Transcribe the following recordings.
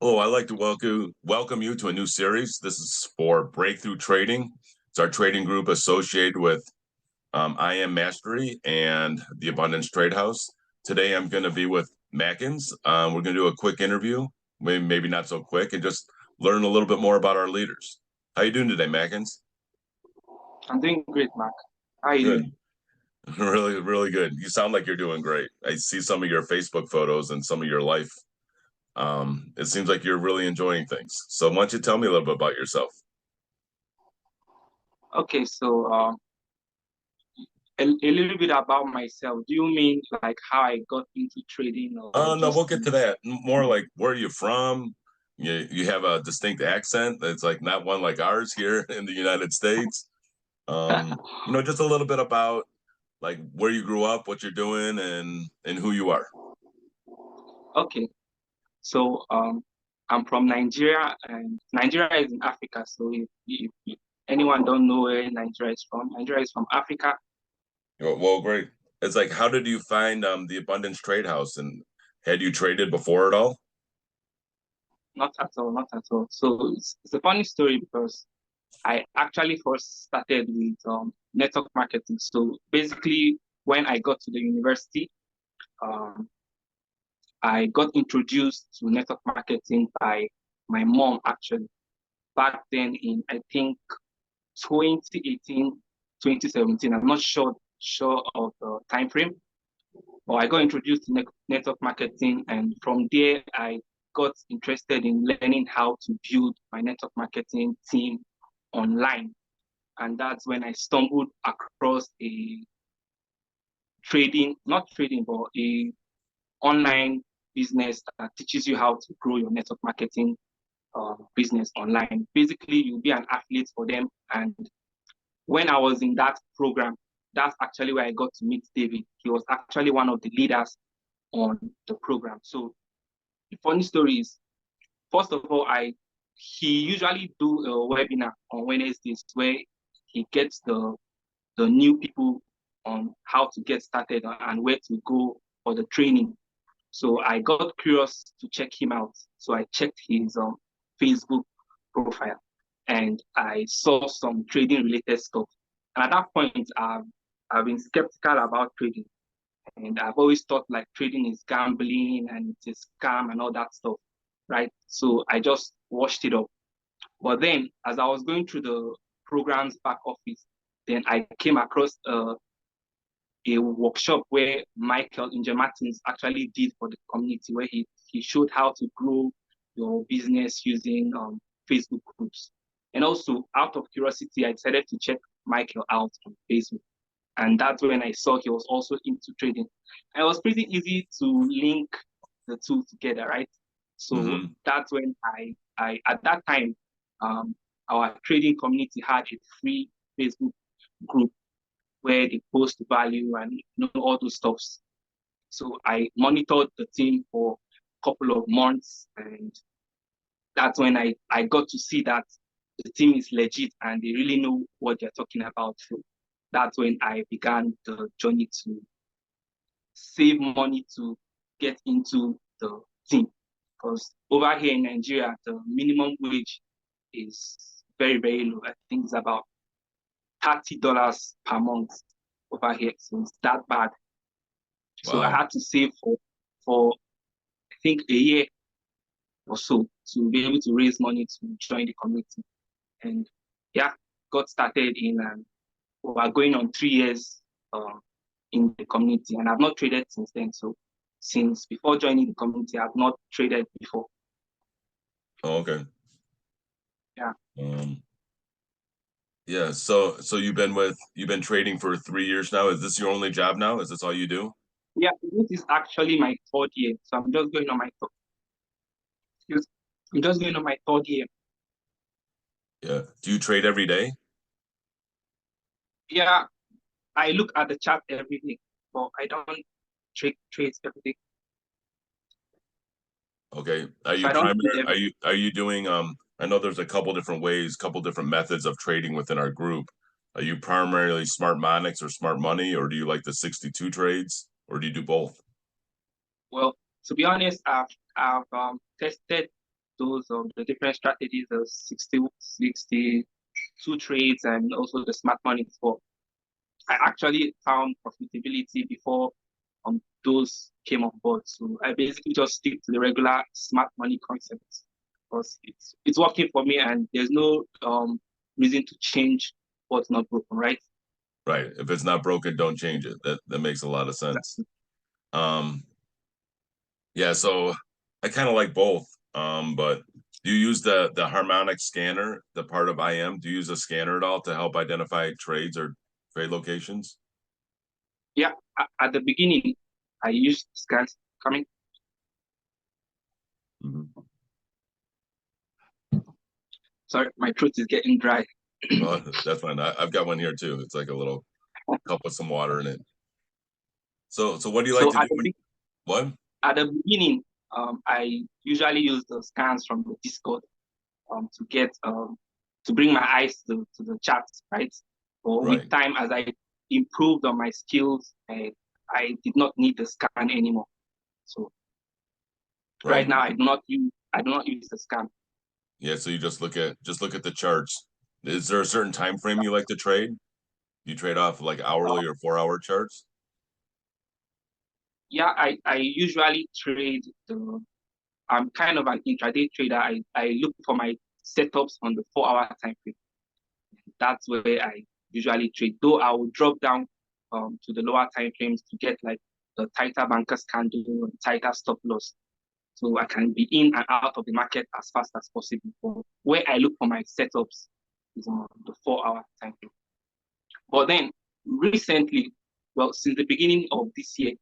Hello, I'd like to welcome you to a new series. This is for Breakthrough Trading. It's our trading group associated with I Am Mastery and the Abundance Trade House. Today, I'm going to be with Mackins. We're going to do a quick interview, maybe not so quick, and just learn a little bit more about our leaders. How you doing today, Mackins? I'm doing great, Mark. How are you Good. doing? Really, really good. You sound like you're doing great. I see some of your Facebook photos and some of your life. It seems like you're really enjoying things. So why don't you tell me a little bit about yourself? Okay, so a little bit about myself. Do you mean like how I got into trading or Oh no, we'll just get to that. More like where are you from? You have a distinct accent that's like not one like ours here in the United States. Just a little bit about like where you grew up, what you're doing, and who you are. okay. So I'm from Nigeria, and Nigeria is in Africa. So if anyone don't know where Nigeria is from Africa. Well, great. It's like how did you find the Abundance Trade House and had you traded before at all? Not at all, not at all. So it's a funny story because I actually first started with network marketing. So basically, when I got to the university, um, I got introduced to network marketing by my mom actually back then in I think 2018, 2017. I'm not sure of the time frame, but I got introduced to network marketing, and from there I got interested in learning how to build my network marketing team online, and that's when I stumbled across a not trading, but a online business that teaches you how to grow your network marketing business online. Basically, you'll be an affiliate for them. And when I was in that program, that's actually where I got to meet David. He was actually one of the leaders on the program. So the funny story is, first of all, I he usually do a webinar on Wednesdays where he gets the new people on how to get started and where to go for the training. So I got curious to check him out. So I checked his Facebook profile and I saw some trading related stuff. And at that point, I've been skeptical about trading. And I've always thought like trading is gambling and it's a scam and all that stuff, right? So I just washed it up. But then as I was going through the program's back office, then I came across a workshop where Michael Martins actually did for the community, where he showed how to grow your business using Facebook groups. And also, out of curiosity, I decided to check Michael out on Facebook. And that's when I saw he was also into trading. And it was pretty easy to link the two together, right? So Hmm. that's when I at that time, our trading community had a free Facebook group where they post value and all those stuffs. So I monitored the team for a couple of months, and that's when I got to see that the team is legit and they really know what they're talking about. So that's when I began the journey to save money to get into the team. Because over here in Nigeria, the minimum wage is very, very low. I think it's about $30 per month over here. So it's that bad. So I Wow. had to save for I think a year or so to be able to raise money to join the community. And yeah, got started in we're going on 3 years in the community, and I've not traded since then. So since before joining the community, I've not traded before. Oh, okay. Yeah, Um, yeah. So you've been trading for 3 years now. Is this your only job now? Is this all you do? yeah. This is actually my third year, so excuse, I'm just going on my third year. Yeah. Do you trade every day? Yeah, I look at the chart every day, but I don't trade every day. Okay. Are So you I don't trade primary? Are every day. you doing I know there's a couple different ways, couple different methods of trading within our group. Are you primarily smart monics or smart money, or do you like the 62 trades, or do you do both? Well, to be honest, I've tested those the different strategies, the 62 trades, and also the smart money for. I actually found profitability before those came on board. So I basically just stick to the regular smart money concepts because it's working for me, and there's no reason to change what's not broken, right? Right. If it's not broken, don't change it. That makes a lot of sense. Exactly. Um, yeah, so I kind of like both. But do you use the harmonic scanner, the part of IM? Do you use a scanner at all to help identify trades or trade locations? Yeah, at the beginning, I used scans coming. Mhm. Sorry, my throat is getting dry. Well, that's fine. I've got one here too. It's like a little cup with some water in it. So what do you like So to do when what? at the beginning, I usually use the scans from the Discord to get to bring my eyes to the charts, right? But with Right. time, as I improved on my skills, I did not need the scan anymore. So right Right. now, I do not use the scan. Yeah, so you just look at the charts. Is there a certain time frame you like to trade? You trade off like Uh, hourly or 4 hour charts? yeah, I usually trade the. I'm kind of an intraday trader. I look for my setups on the 4 hour time frame. That's where I usually trade. Though I will drop down to the lower time frames to get like the tighter bankers candle and tighter stop loss. So I can be in and out of the market as fast as possible. But where I look for my setups is on the 4 hour time frame. But then recently, well, since the beginning of this year,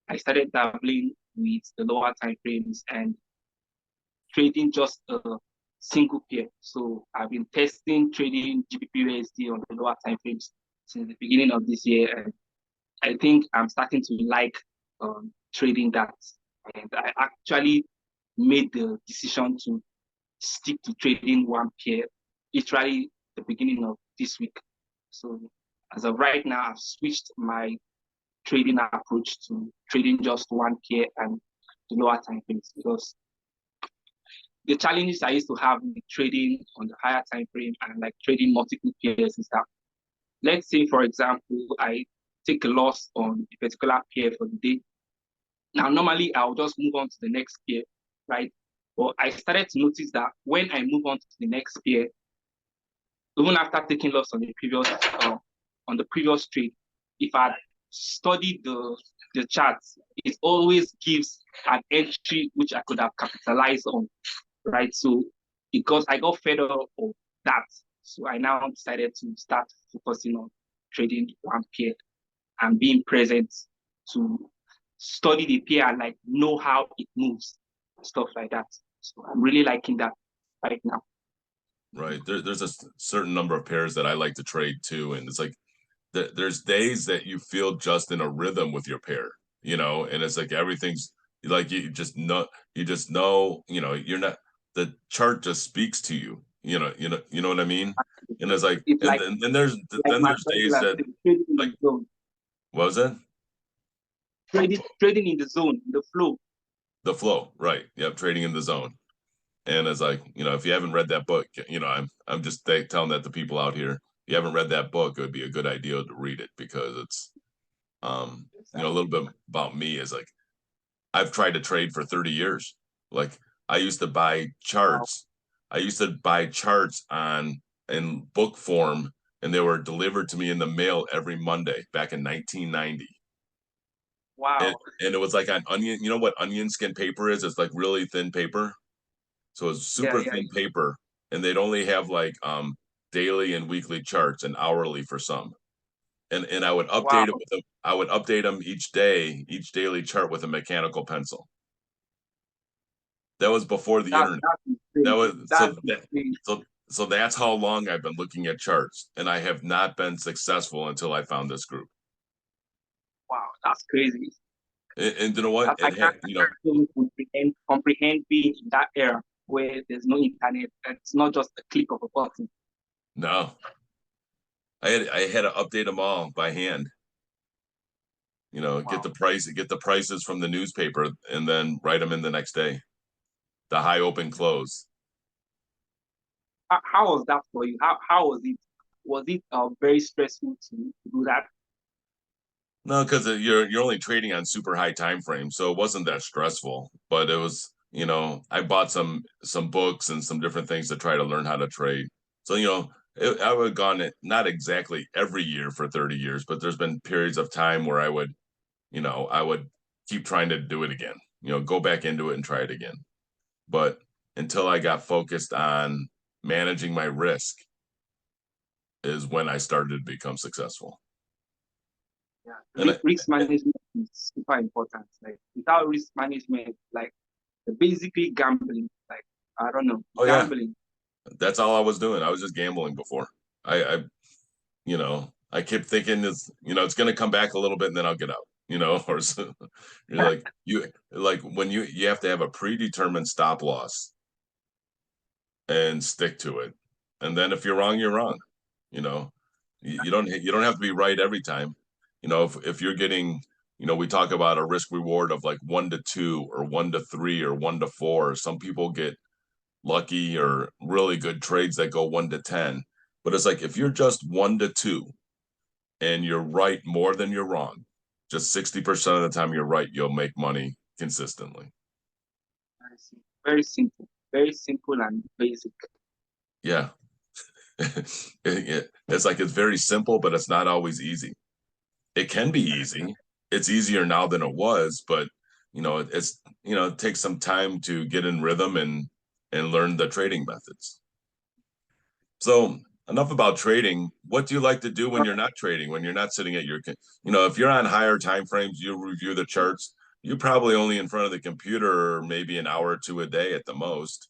I started dabbling with the lower time frames and trading just a single pair. So I've been testing trading GBP on the lower time frames since the beginning of this year, and I think I'm starting to like trading that. And I actually made the decision to stick to trading one pair literally the beginning of this week. So as of right now, I've switched my trading approach to trading just one pair and the lower time frames because the challenges I used to have with trading on the higher time frame and like trading multiple pairs is that, let's say, for example, I take a loss on a particular pair for the day. Now, normally I'll just move on to the next pair, right? But I started to notice that when I move on to the next pair, even after taking loss on the previous trade, if I studied the charts, it always gives an entry which I could have capitalized on, right? So because I got fed up of that, so I now decided to start focusing on trading one pair and being present to study the pair and like know how it moves, stuff like that. So I'm really liking that right now. Right. There's a certain number of pairs that I like to trade too. And it's like there's days that you feel just in a rhythm with your pair, and it's like everything's like you just know, you're not the chart just speaks to you, you know what I mean? And it's like It's and then like then my there's days regular that trading in like the zone, what was it? trading in the zone, the flow. The flow, right. Yep, trading in the zone. And it's like, if you haven't read that book, I'm just telling that to people out here. If you haven't read that book, it would be a good idea to read it because it's a little bit about me is like I've tried to trade for 30 years. Like I used to buy Wow. charts. I used to buy charts on in book form and they were delivered to me in the mail every Monday back in 1990. Wow. And it was like on onion, you know what onion skin paper is? It's like really thin paper. So it's Yeah, super yeah. thin paper, and they'd only have like daily and weekly charts and hourly for some. And I would Wow. update it with them. I would update them each day, each daily chart with a mechanical pencil. That was before the internet. That's That insane. was That's insane. so that's how long I've been looking at charts, and I have not been successful until I found this group. Wow, that's crazy. And you know what? I can't even comprehend being in that era where there's no internet. It's not just a click of a button. No, I had to update them all by hand. Wow. Get the prices from the newspaper, and then write them in the next day. The high open close. how was that for you? How was it? Was it very stressful to do that? No, because you're only trading on super high time frames, so it wasn't that stressful. But it was, I bought some books and some different things to try to learn how to trade. So, I would have gone it not exactly every year for 30 years, but there's been periods of time where I would keep trying to do it again, go back into it and try it again. But until I got focused on managing my risk is when I started to become successful. Yeah, And I, risk management is super important. Like without risk management, like basically gambling. Like I don't know, oh yeah, gambling. that's all I was doing. I was just gambling before. I kept thinking it's going to come back a little bit and then I'll get out, or so, you're like when you have to have a predetermined stop loss and stick to it. And then if you're wrong, you're wrong. You know, you don't have to be right every time. If you're getting, we talk about a risk reward of like 1 to 2 or 1 to 3 or 1 to 4. Some people get lucky or really good trades that go 1 to 10. But it's like if you're just 1 to 2 and you're right more than you're wrong, just 60% of the time you're right, you'll make money consistently. Very simple, very simple and basic. Yeah. It's like it's very simple, but it's not always easy. It can be easy. It's easier now than it was, but it takes some time to get in rhythm and learn the trading methods. So enough about trading. What do you like to do when you're not trading, when you're not sitting at if you're on higher time frames, you review the charts, you're probably only in front of the computer maybe an hour or two a day at the most,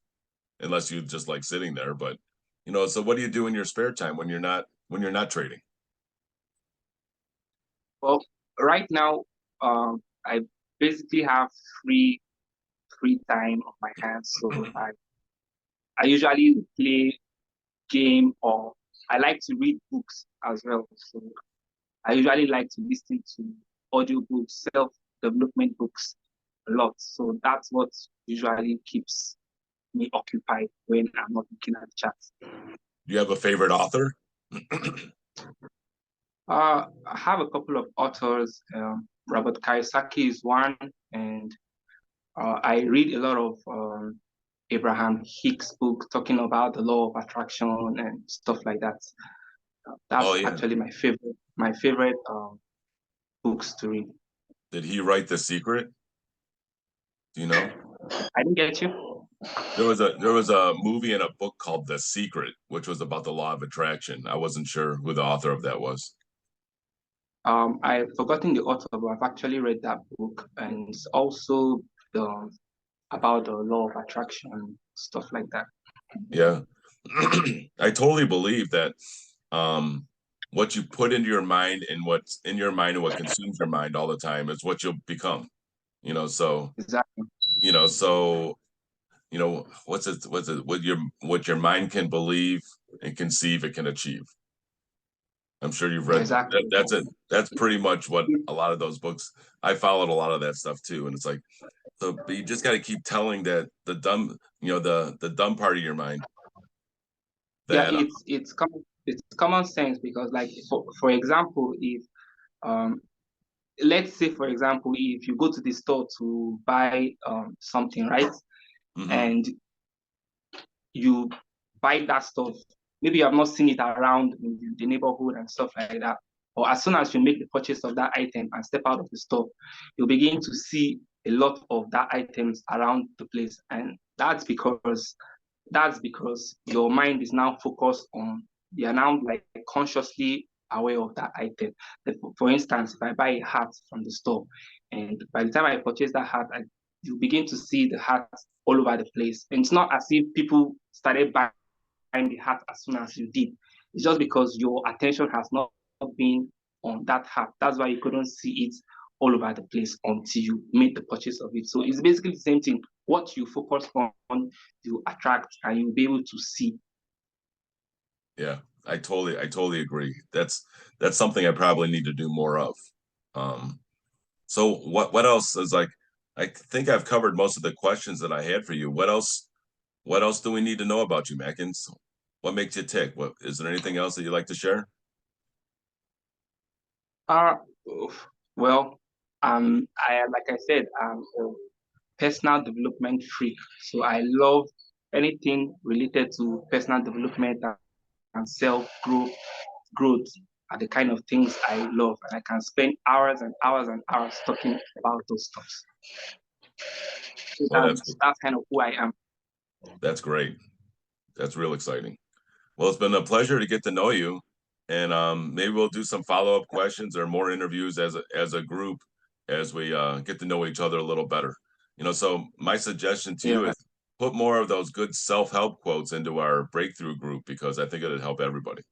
unless you just like sitting there. But so what do you do in your spare time when you're not trading? Well, right now, I basically have free time on my hands, so I usually play game or I like to read books as well. So I usually like to listen to audiobooks, self-development books a lot. So that's what usually keeps me occupied when I'm not looking at the charts. Do you have a favorite author? I have a couple of authors. Robert Kiyosaki is one, and I read a lot of Abraham Hicks book talking about the law of attraction and stuff like that. Oh That's yeah. actually my favorite books to read. Did he write The Secret? Do you know? I didn't get you. There was a movie and a book called The Secret, which was about the law of attraction. I wasn't sure who the author of that was. I've forgotten the author, but I've actually read that book, and it's also the, about the law of attraction, stuff like that. Yeah. I totally believe that um what you put into your mind and what's in your mind and what consumes your mind all the time is what you'll become. You know, so Exactly. you know, so what your mind can believe and conceive it can achieve. I'm sure you've read that. Exactly. That's pretty much what a lot of those books. I followed a lot of that stuff too, and it's like so. But you just got to keep telling that the dumb, the dumb part of your mind Yeah, that it's common sense because like for example, if um let's say for example if you go to the store to buy something, right? mhm, And you buy that stuff. Maybe you have not seen it around in the neighborhood and stuff like that. Or as soon as you make the purchase of that item and step out of the store, you'll begin to see a lot of that items around the place. And that's because your mind is now focused on, you're now like consciously aware of that item. For instance, if I buy a hat from the store, and by the time I purchase that hat, you begin to see the hats all over the place. And it's not as if people started buying the hat as soon as you did. It's just because your attention has not been on that hat. That's why you couldn't see it all over the place until you made the purchase of it. So it's basically the same thing. What you focus on, you attract, and you'll be able to see. yeah, I totally agree. That's something I probably need to do more of. Um, so what else is like? I think I've covered most of the questions that I had for you. What else do we need to know about you, Mackins? What makes you tick? What is there anything else that you'd like to share? Uh, well, like I said, I'm a personal development freak. So I love anything related to personal development and growth are the kind of things I love, and I can spend hours and hours and hours talking about those stuff. So Well, that's kind of who I am. that's great. That's real exciting. Well, it's been a pleasure to get to know you, and maybe we'll do some follow-up questions or more interviews as a group as we get to know each other a little better. So my suggestion to you Yeah. is put more of those good self-help quotes into our breakthrough group because I think it'd help everybody.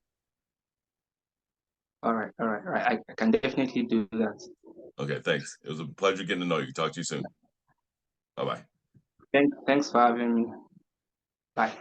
All right. I can definitely do that. Okay, thanks. It was a pleasure getting to know you. Talk to you soon. Bye-bye. Thanks for having me. Bye.